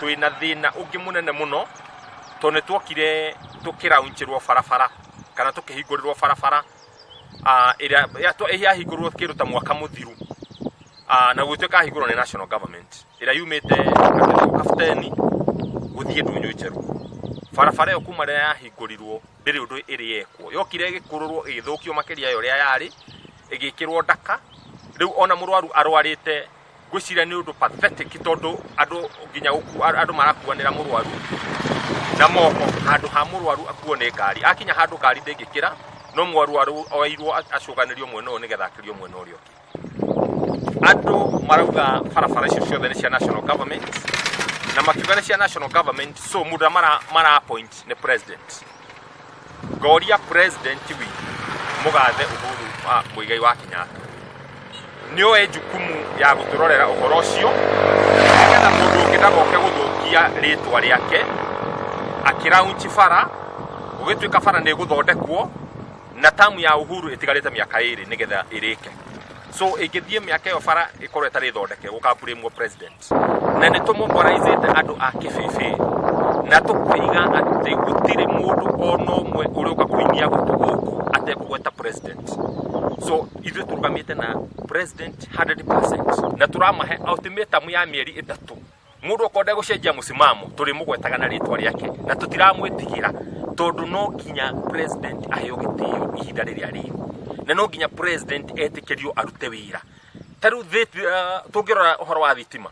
twina thina ungi munene muno tone twokire tukiraunchirwo barabara kana tukihingũrirwo barabara ira yahingũrirwo kiruta mwaka muthiru na gwituika hingũrwo ni national government ira yumite Kapteni guthie Ndunyu Njeru. Barabara yo kuma rĩa yahingũrirwo ndĩrĩ ũndũ ĩrĩ yekwo, yokire ĩgĩkũrũrwo ĩgĩthũkio makĩria yo rĩa yarĩ ĩgĩkĩrwo ndaka. Rĩu ona mũrwaru arwarĩte gwĩciria nĩ ũndũ pathetic tondũ andũ nginya andũ marakuanĩra mũrwaru na moko handũ ha mũrwaru akuo nĩ ngari, akinya handũ ngari ndĩngĩkĩra no mũrwaru oirwo acokanĩrio mwena ũyũ nĩgetha akĩrio mwena ũrĩa ũngĩ. Andũ marauga barabara icio ciothe nĩ cia national government na makiuga nĩ cia national government, so mũndũ mara appoint nĩ president. Ngoria president witũ mũgathe Uhuru Muigai wa Kenyatta nĩoe jukumu ya gũtũrorera ũhoro ũcio nĩgetha mũndũ ũngĩ ndagoke gũthũkia rĩtwa rĩake akĩraunchi bara gũgĩtuĩka bara nĩ gũthondekwo na tamu ya Uhuru ĩtigarĩte mĩaka 2 nĩgetha ĩrĩke. So ĩngĩthiĩ mĩaka ĩyo bara ĩkorwo ĩtarĩ thondeke gũkaburĩmwo president na nĩ tũmobilizĩte andũ a kĩbĩbĩ na tũkoiga atĩ gũtirĩ mũndũ ona ũmwe ũrĩũka kũinia gũkũ gũkũ atekũgweta president. So ithuĩ tũrũgamĩte na president 100% na tũramahe ultimatum ya mĩeri 3. Mũndũ ũkonde gũcenjia mũsimamo tũrĩ mũgwetaga na rĩtwa rĩake na tũtiramwĩtigĩra tondũ no nginya president aheo gĩtĩo ihinda rĩrĩa rĩrĩ na no nginya president etĩkĩrio arute wĩra. Tarĩu tũngĩrora ũhoro wa thitima,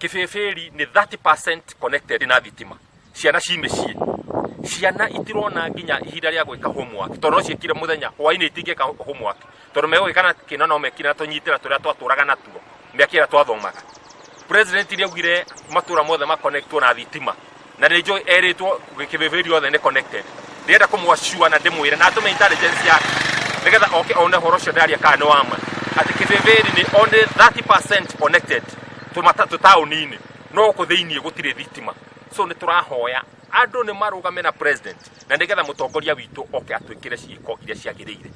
Kĩbĩbĩri nĩ 30% connected na thitima, ciana ci mĩciĩ, ciana itirona nginya ihinda rĩa gwĩka homework tondũ no ciĩkire mũthenya hwaĩ-inĩ itingĩka homework tondũ megũgĩkana kĩno no mekina tũnyitĩra tũrĩa twatũraga natuo mĩaka ĩrĩa twathomaga. President nĩaugire matũra mothe ma-connectwo na thitima na nĩnjũĩ erĩtwo Kĩbĩbĩri othe nĩ connected. Ndĩrenda kũmwacua na ndĩmwĩre na atũme intelligence yake nĩgetha oke one ũhoro ũcio ndaria kana nĩ wama atĩ Kĩbĩbĩri nĩ only 30% connected tũtaũni-inĩ no gũkũ thĩiniĩ gũtirĩ thitima. So nĩ tũrahoya andũ nĩ marũgame na president na nĩgetha mũtongoria witũ oke atwĩkĩre ciĩko iria ciagĩrĩire.